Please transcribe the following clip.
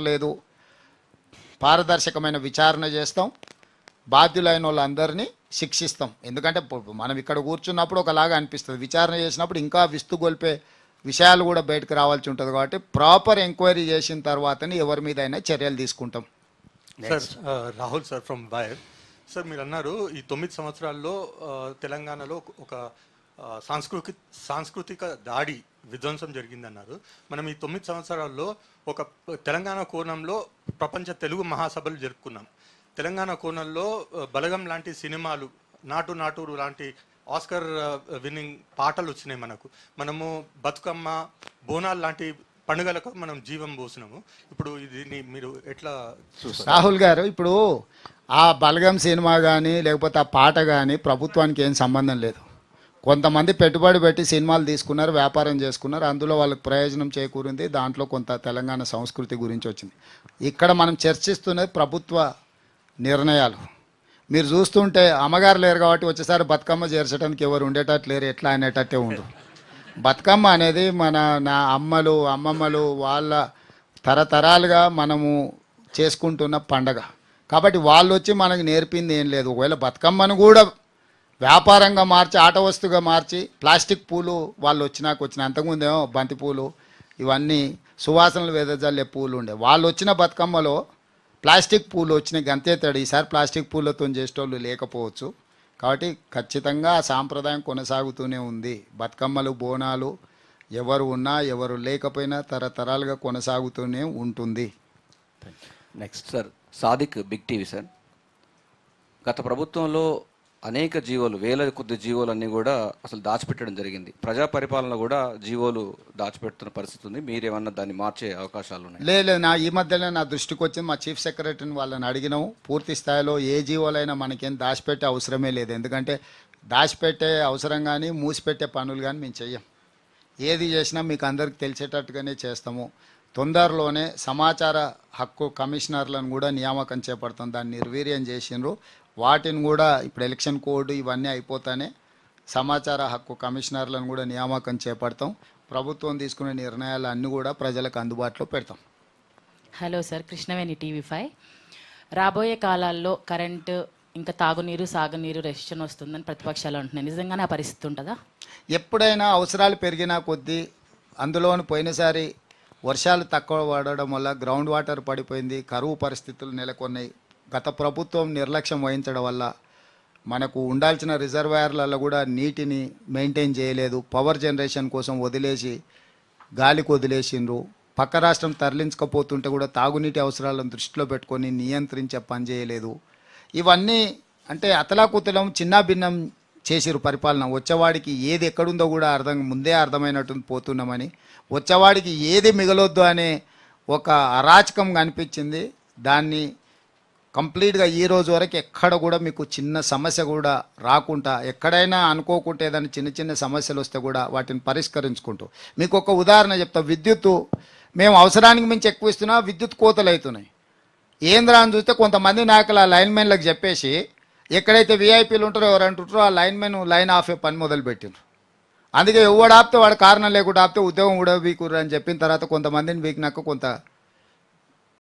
లేదు, పారదర్శకమైన విచారణ చేస్తాం, బాధ్యులైన వాళ్ళందరినీ శిక్షిస్తాం. ఎందుకంటే మనం ఇక్కడ కూర్చున్నప్పుడు ఒకలాగా అనిపిస్తుంది, విచారణ చేసినప్పుడు ఇంకా విస్తుగొల్పే విషయాలు కూడా బయటకు రావాల్సి ఉంటుంది. కాబట్టి ప్రాపర్ ఎంక్వైరీ చేసిన తర్వాతనే ఎవరి మీద అయినా చర్యలు తీసుకుంటాం. Sir Rahul sir from wire. Sir మీరు అన్నారు ఈ 9 సంవత్సరాల్లో తెలంగాణలో ఒక సాంస్కృతిక దాడి విధ్వంసం జరిగిందన్నారు. మనం ఈ 9 సంవత్సరాల్లో ఒక తెలంగాణ కోణంలో ప్రపంచ తెలుగు మహాసభలు జరుపుకున్నాం. తెలంగాణ కోణంలో బలగం లాంటి సినిమాలు, నాటు నాటూరు లాంటి ఆస్కర్ విన్నింగ్ పాటలు వచ్చినాయి. మనము బతుకమ్మ, బోనాలు లాంటి పండుగలకు మనం జీవం పోసినాము. ఇప్పుడు దీన్ని మీరు ఎట్లా చూస్తారు? రాహుల్ గారు, ఇప్పుడు ఆ బలగం సినిమా కానీ లేకపోతే ఆ పాట కానీ ప్రభుత్వానికి ఏం సంబంధం లేదు. కొంతమంది పెట్టుబడి పెట్టి సినిమాలు తీసుకున్నారు, వ్యాపారం చేసుకున్నారు, అందులో వాళ్ళకి ప్రయోజనం చేకూరింది, దాంట్లో కొంత తెలంగాణ సంస్కృతి గురించి వచ్చింది. ఇక్కడ మనం చర్చిస్తున్నది ప్రభుత్వ నిర్ణయాలు. మీరు చూస్తుంటే అమ్మగారు లేరు కాబట్టి వచ్చేసారి బతుకమ్మ చేర్చడానికి ఎవరు ఉండేటట్టు లేరు, ఎట్లా అనేటట్టే ఉండు. బతుకమ్మ అనేది నా అమ్మమ్మలు వాళ్ళ తరతరాలుగా మనము చేసుకుంటున్న పండగ. కాబట్టి వాళ్ళు వచ్చి మనకు నేర్పింది ఏం లేదు. ఒకవేళ బతుకమ్మను కూడా వ్యాపారంగా మార్చి, ఆట వస్తువుగా మార్చి, ప్లాస్టిక్ పూలు వాళ్ళు వచ్చిన అంతకుముందేమో బంతి పూలు, ఇవన్నీ సువాసనలు వెదజల్లే పూలు ఉండే. వాళ్ళు వచ్చిన బతుకమ్మలో ప్లాస్టిక్ పూలు వచ్చినాయి, గంతేతాడు. ఈసారి ప్లాస్టిక్ పూలతో చేసేటోళ్ళు లేకపోవచ్చు. కాబట్టి ఖచ్చితంగా ఆ సాంప్రదాయం కొనసాగుతూనే ఉంది. బతుకమ్మలు, బోనాలు ఎవరు ఉన్నా ఎవరు లేకపోయినా తరతరాలుగా కొనసాగుతూనే ఉంటుంది. Next sir Sadiq, big TV. Sir, గత ప్రభుత్వంలో అనేక జీవోలు, వేల కొద్ది జీవోలు అన్నీ కూడా అసలు దాచిపెట్టడం జరిగింది. ప్రజా పరిపాలన కూడా జీవోలు దాచిపెడుతున్న పరిస్థితి ఉంది. మీరేమన్నా దాన్ని మార్చే అవకాశాలు ఉన్నాయి? లేదు, ఈ మధ్యలో నా దృష్టికి వచ్చింది. మా చీఫ్ సెక్రటరీని వాళ్ళని అడిగినాము. పూర్తి స్థాయిలో ఏ జీవోలైనా మనకేం దాచిపెట్టే అవసరమే లేదు. ఎందుకంటే దాచిపెట్టే అవసరం కానీ మూసిపెట్టే పనులు కానీ మేము చెయ్యం. ఏది చేసినా మీకు అందరికి తెలిసేటట్టుగానే చేస్తాము. తొందరలోనే సమాచార హక్కు కమిషనర్లను కూడా నియామకం చేపడతాం. దాన్ని నిర్వీర్యం చేసిండ్రు. వాటిని కూడా ఇప్పుడు ఎలక్షన్ కోడ్ ఇవన్నీ అయిపోతానే సమాచార హక్కు కమిషనర్లను కూడా నియామకం చేపడతాం. ప్రభుత్వం తీసుకునే నిర్ణయాలు అన్నీ కూడా ప్రజలకు అందుబాటులో పెడతాం. Hello sir, Krishnaveni TV5. రాబోయే కాలాల్లో కరెంటు, ఇంకా తాగునీరు, సాగునీరు రెస్ట్రిక్షన్ వస్తుందని ప్రతిపక్షాలు అంటున్నాయి. నిజంగానే ఆ పరిస్థితి ఉంటుందా? ఎప్పుడైనా అవసరాలు పెరిగినా కొద్దీ, అందులోని పోయినసారి వర్షాలు తక్కువ పడడం వల్ల గ్రౌండ్ వాటర్ పడిపోయింది, కరువు పరిస్థితులు నెలకొన్నాయి. గత ప్రభుత్వం నిర్లక్ష్యం వహించడం వల్ల మనకు ఉండాల్సిన రిజర్వాయర్లలో కూడా నీటిని మెయింటైన్ చేయలేదు. పవర్ జనరేషన్ కోసం వదిలేసి గాలికి వదిలేసిండ్రు. పక్క రాష్ట్రం తరలించకపోతుంటే కూడా తాగునీటి అవసరాలను దృష్టిలో పెట్టుకొని నియంత్రించే పని చేయలేదు. ఇవన్నీ అంటే అతలాకుతలం, చిన్న భిన్నం చేసిరు పరిపాలన. వచ్చేవాడికి ఏది ఎక్కడుందో కూడా ముందే అర్థమైనట్టు పోతున్నామని, వచ్చేవాడికి ఏది మిగలొద్దు అనే ఒక అరాచకం కనిపించింది. దాన్ని కంప్లీట్గా ఈ రోజు వరకు ఎక్కడ కూడా మీకు చిన్న సమస్య కూడా రాకుండా, ఎక్కడైనా అనుకోకుంటే ఏదైనా చిన్న సమస్యలు వస్తే కూడా వాటిని పరిష్కరించుకుంటూ, మీకు ఒక ఉదాహరణ చెప్తా. విద్యుత్తు మేము అవసరానికి మించి ఎక్కువ ఇస్తున్నా, విద్యుత్ కోతలు అవుతున్నాయి. ఏంద్రా అని చూస్తే కొంతమంది నాయకులు ఆ లైన్మెన్లకు చెప్పేసి, ఎక్కడైతే విఐపీలు ఉంటారో ఎవరు అంటుంటారో ఆ లైన్మెన్ లైన్ ఆఫే పని మొదలుపెట్టిండ్రు. అందుకే ఎవడు ఆపితే వాడు కారణం లేకుండా ఆపితే ఉద్యోగం కూడా వీకుర్రు అని చెప్పిన తర్వాత కొంతమందిని వీకినాక కొంత